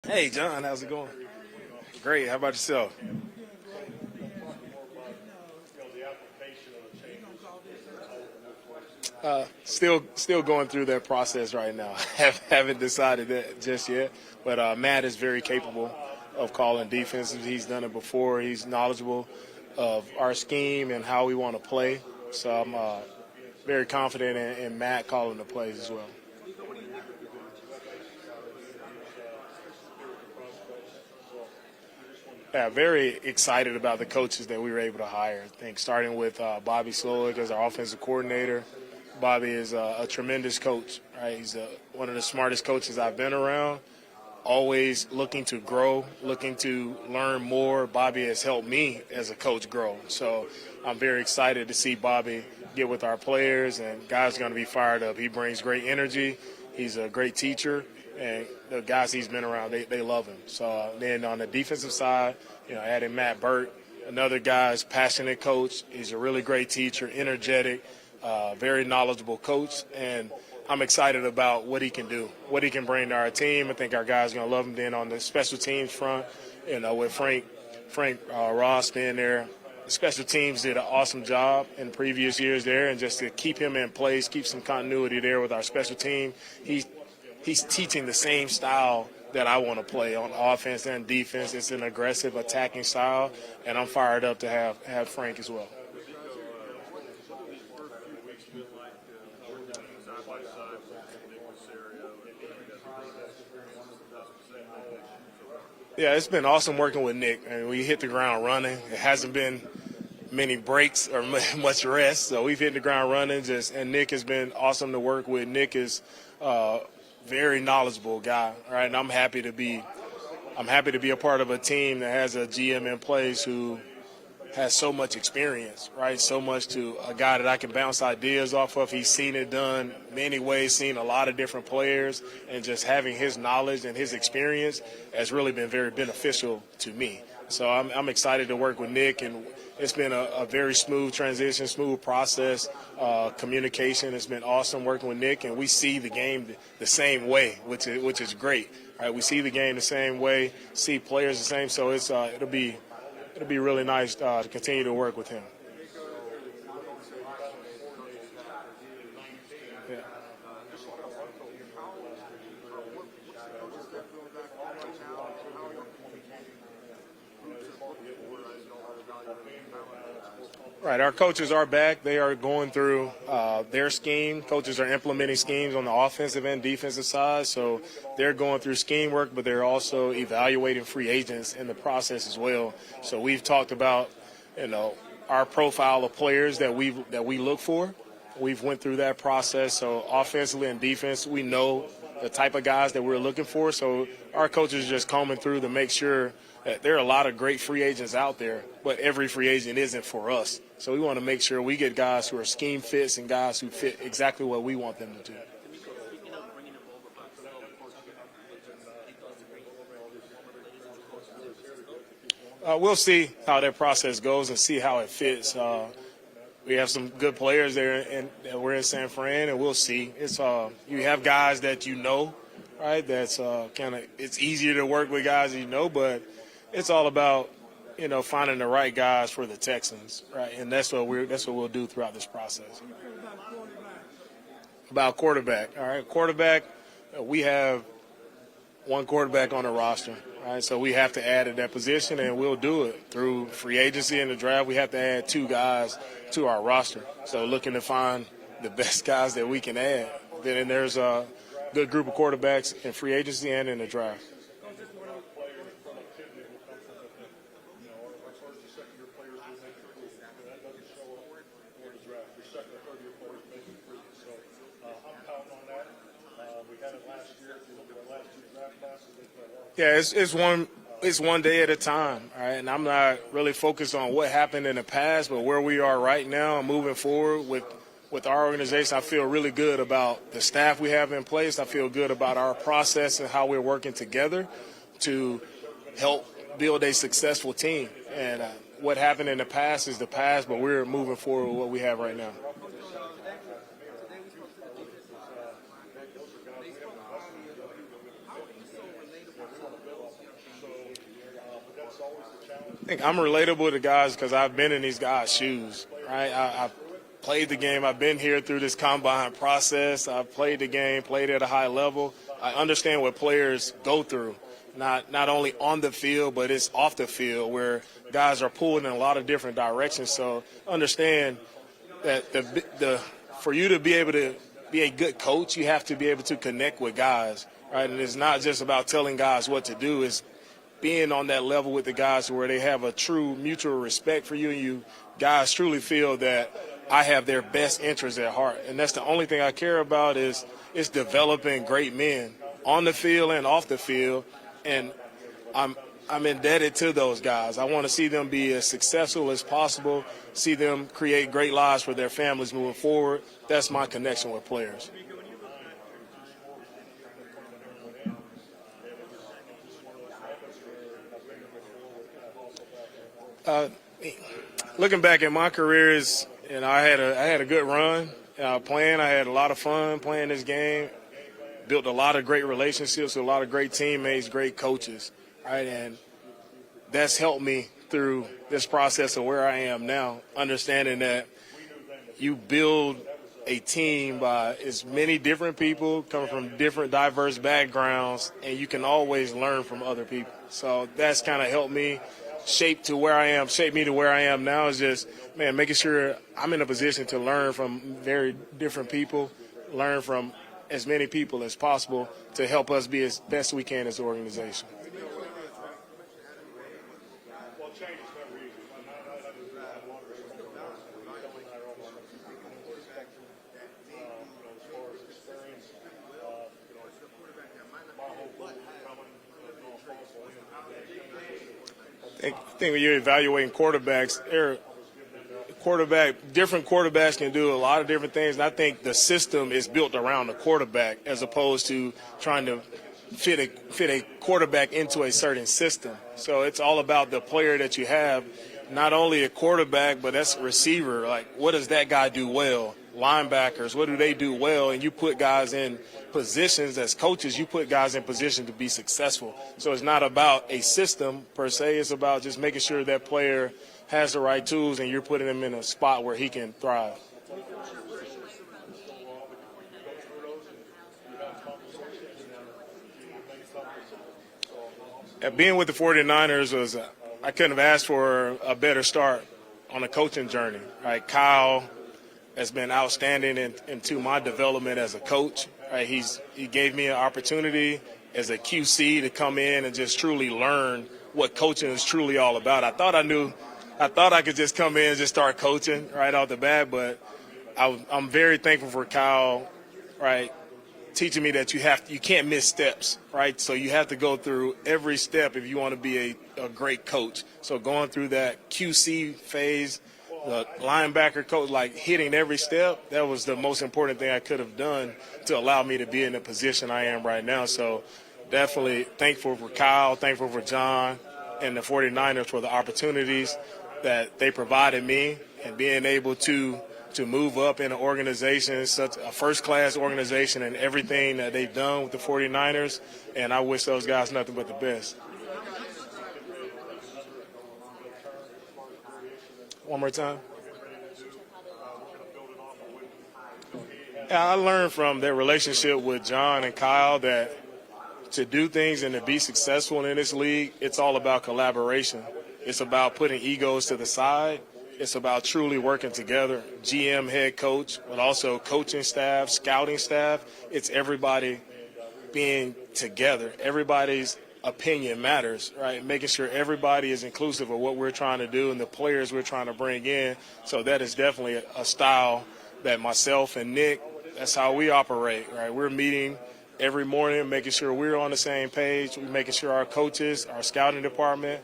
Hey, John, how's it going? Great. How about yourself? Still going through that process right now. Haven't decided that just yet. But Matt is very capable of calling defenses. He's done it before. He's knowledgeable of our scheme and how we want to play. So I'm very confident in Matt calling the plays as well. Yeah, very excited about the coaches that we were able to hire. I think starting with Bobby Slowick as our offensive coordinator. Bobby is a tremendous coach, right? He's one of the smartest coaches I've been around, always looking to grow, looking to learn more. Bobby has helped me as a coach grow. So I'm very excited to see Bobby get with our players, and guys are going to be fired up. He brings great energy. He's a great teacher, and the guys he's been around, they love him. So then on the defensive side, adding Matt Burt, another guy's passionate coach. He's a really great teacher, energetic, very knowledgeable coach, and I'm excited about what he can do, what he can bring to our team. I think our guys are going to love him. Then on the special teams front, with Frank Ross being there, the special teams did an awesome job in previous years there, and just to keep him in place, keep some continuity there with our special team. He's teaching the same style that I want to play on offense and defense. It's an aggressive, attacking style, and I'm fired up to have Frank as well. Yeah, it's been awesome working with Nick. I mean, we hit the ground running. It hasn't been many breaks or much rest, so we've hit the ground running. And Nick has been awesome to work with. Nick is very knowledgeable guy, right? And I'm happy to be a part of a team that has a GM in place who has so much experience, right? So much to a guy that I can bounce ideas off of. He's seen it done many ways, seen a lot of different players, and just having his knowledge and his experience has really been very beneficial to me. So I'm excited to work with Nick, and it's been a very smooth transition, smooth process. Communication has been awesome working with Nick, and we see the game the same way, which is great. Right? We see the game the same way, see players the same. So it'll be really nice to continue to work with him. Yeah. Right, our coaches are back. They are going through their scheme. Coaches are implementing schemes on the offensive and defensive side, so they're going through scheme work, but they're also evaluating free agents in the process as well. So we've talked about, our profile of players that we look for. We've went through that process. So offensively and defense, we know the type of guys that we're looking for. So our coaches are just combing through to make sure that there are a lot of great free agents out there, but every free agent isn't for us. So we want to make sure we get guys who are scheme fits and guys who fit exactly what we want them to do. We'll see how that process goes and see how it fits. We have some good players there, and we're in San Fran, and we'll see. It's you have guys that right? That's it's easier to work with guys but it's all about finding the right guys for the Texans, right? And that's what we'll do throughout this process. About quarterback, all right. Quarterback, we have one quarterback on the roster, right? So we have to add at that position, and we'll do it through free agency and the draft. We have to add 2 guys to our roster. So looking to find the best guys that we can add. Then there's a good group of quarterbacks in free agency and in the draft. Yeah, it's one day at a time, all right? And I'm not really focused on what happened in the past, but where we are right now and moving forward with our organization. I feel really good about the staff we have in place. I feel good about our process and how we're working together to help build a successful team. And what happened in the past is the past, but we're moving forward with what we have right now. think I'm relatable to guys because I've been in these guys' shoes, right? I've played the game. I've been here through this combine process. I've played the game, played at a high level. I understand what players go through, not only on the field, but it's off the field where guys are pulled in a lot of different directions. So understand that for you to be able to be a good coach, you have to be able to connect with guys, right? And it's not just about telling guys what to do. It's being on that level with the guys where they have a true mutual respect for you and you guys truly feel that I have their best interests at heart. And that's the only thing I care about is developing great men on the field and off the field. And I'm indebted to those guys. I want to see them be as successful as possible, see them create great lives for their families moving forward. That's my connection with players. Looking back at my career, I had a good run playing. I had a lot of fun playing this game. Built a lot of great relationships with a lot of great teammates, great coaches, right? And that's helped me through this process of where I am now, understanding that you build a team by as many different people coming from different diverse backgrounds, and you can always learn from other people. So that's kind of helped me shape me to where I am now is just, making sure I'm in a position to learn from very different people, learn from as many people as possible to help us be as best we can as an organization. I think when you're evaluating quarterbacks, different quarterbacks can do a lot of different things. And I think the system is built around the quarterback as opposed to trying to fit a quarterback into a certain system. So it's all about the player that you have, not only a quarterback, but that's a receiver. Like, what does that guy do well? Linebackers, what do they do well? And you put guys in positions as coaches, you put guys in position to be successful. So it's not about a system per se. It's about just making sure that player has the right tools and you're putting him in a spot where he can thrive. Being with the 49ers I couldn't have asked for a better start on a coaching journey. Right, Kyle has been outstanding into my development as a coach. Right, he gave me an opportunity as a QC to come in and just truly learn what coaching is truly all about. I thought I could just come in and just start coaching right off the bat, but I'm very thankful for Kyle, right, teaching me that you can't miss steps, right? So you have to go through every step if you want to be a great coach. So going through that QC phase, the linebacker coach, like hitting every step, that was the most important thing I could have done to allow me to be in the position I am right now. So definitely thankful for Kyle, thankful for John and the 49ers for the opportunities that they provided me and being able to move up in an organization, such a first-class organization, and everything that they've done with the 49ers. And I wish those guys nothing but the best. One more time. Yeah, I learned from their relationship with John and Kyle that to do things and to be successful in this league, it's all about collaboration. It's about putting egos to the side. It's about truly working together, GM, head coach, but also coaching staff, scouting staff. It's everybody being together. Everybody's opinion matters, right? Making sure everybody is inclusive of what we're trying to do and the players we're trying to bring in. So that is definitely a style that myself and Nick, that's how we operate, right? We're meeting every morning, making sure we're on the same page. We're making sure our coaches, our scouting department,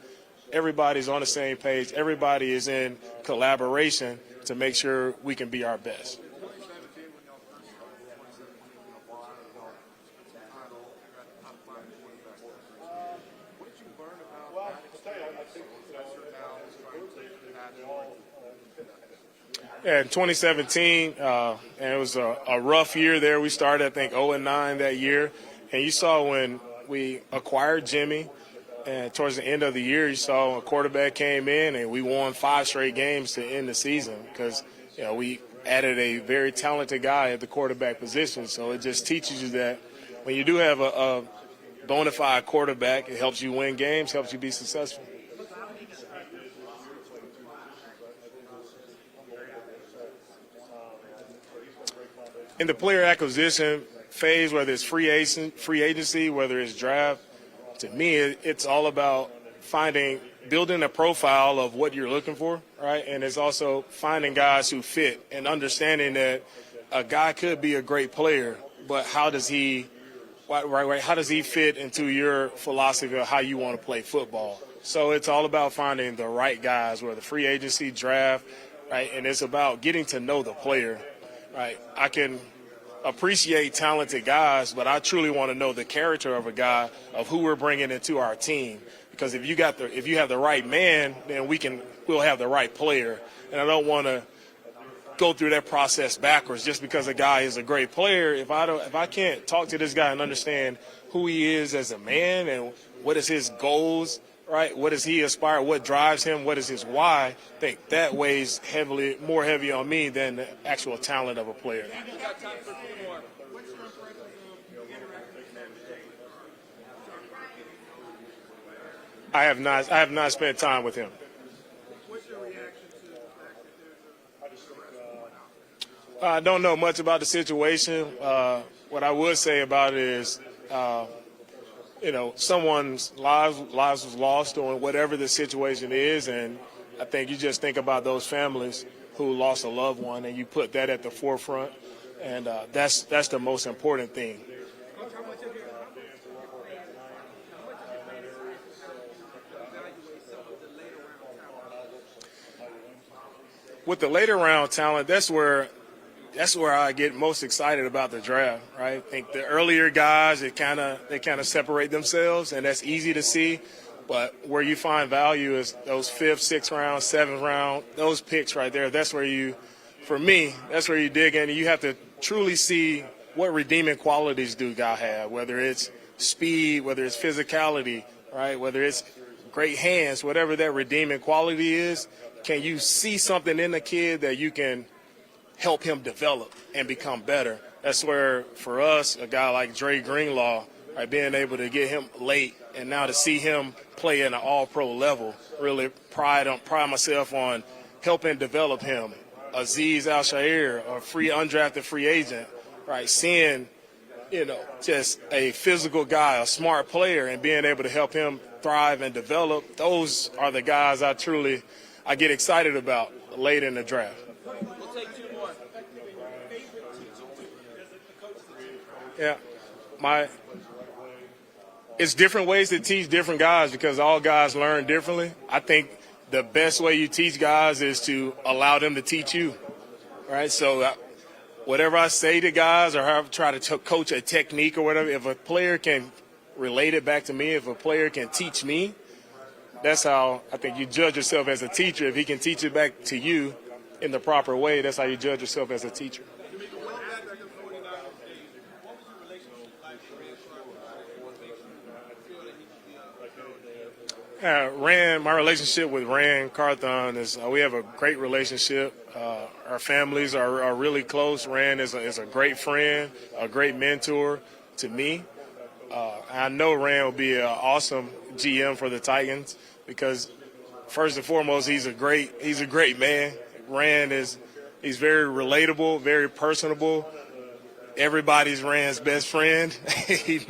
everybody's on the same page. Everybody is in collaboration to make sure we can be our best. Yeah, in 2017, and it was a rough year there. We started, I think, 0-9 that year. And you saw when we acquired Jimmy, And towards the end of the year, you saw a quarterback came in and we won 5 straight games to end the season because, we added a very talented guy at the quarterback position. So it just teaches you that when you do have a bona fide quarterback, it helps you win games, helps you be successful. In the player acquisition phase, whether it's free agency, whether it's draft, to me, it's all about building a profile of what you're looking for, right? And it's also finding guys who fit and understanding that a guy could be a great player, but how does he fit into your philosophy of how you want to play football? So it's all about finding the right guys, whether free agency, draft, right? And it's about getting to know the player, right? I can appreciate talented guys, but I truly want to know the character of a guy, of who we're bringing into our team. Because if you have the right man, then we'll have the right player. And I don't want to go through that process backwards just because a guy is a great player. If I can't talk to this guy and understand who he is as a man and what is his goals, right? What does he aspire? What drives him? What is his why? I think that weighs more heavy on me than the actual talent of a player. I have not spent time with him. What's your reaction to the fact that there's I don't know much about the situation. What I would say about it is, someone's lives was lost on whatever the situation is, and I think you just think about those families who lost a loved one, and you put that at the forefront, and that's the most important thing. With the later round talent, that's where I get most excited about the draft, right? I think the earlier guys, they kind of separate themselves, and that's easy to see. But where you find value is those 5th, 6th round, 7th round, those picks right there. That's where for me, that's where you dig in. You have to truly see what redeeming qualities do guy have, whether it's speed, whether it's physicality, right? Whether it's great hands, whatever that redeeming quality is. Can you see something in the kid that you can help him develop and become better? That's where, for us, a guy like Dre Greenlaw, right, being able to get him late and now to see him play at an all-pro level, really pride myself on helping develop him. Azeez Al-Shaair, a undrafted free agent, right, seeing, just a physical guy, a smart player, and being able to help him thrive and develop. Those are the guys I get excited about late in the draft. We'll take 2 more. Yeah, it's different ways to teach different guys because all guys learn differently. I think the best way you teach guys is to allow them to teach you, right? So whatever I say to guys or how I try to coach a technique or whatever, if a player can relate it back to me, if a player can teach me, that's how I think you judge yourself as a teacher. If he can teach it back to you in the proper way, that's how you judge yourself as a teacher. My relationship with Rand Carthon is we have a great relationship. Our families are really close. Rand is a great friend, a great mentor to me. I know Rand will be an awesome GM for the Titans because, first and foremost, he's a great man. Rand he's very relatable, very personable. Everybody's Rand's best friend. He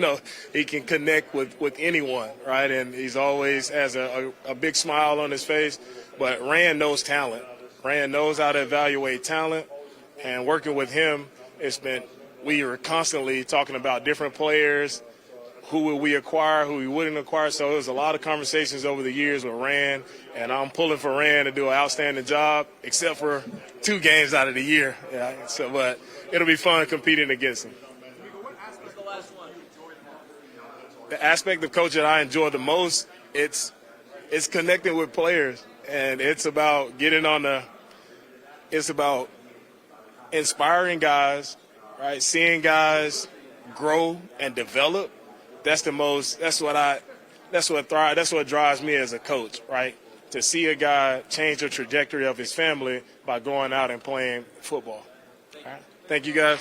can connect with anyone, right? And he's always has a big smile on his face. But Rand knows talent. Rand knows how to evaluate talent. And working with him, we are constantly talking about different players, who will we acquire, who we wouldn't acquire. So there was a lot of conversations over the years with Rand, and I'm pulling for Rand to do an outstanding job, except for 2 games out of the year. Yeah, but it'll be fun competing against him. The aspect of coaching that I enjoy the most, it's connecting with players, and it's about it's about inspiring guys, right? Seeing guys grow and develop. That's what that's what drives me as a coach, right? To see a guy change the trajectory of his family by going out and playing football. All right? Thank you, guys.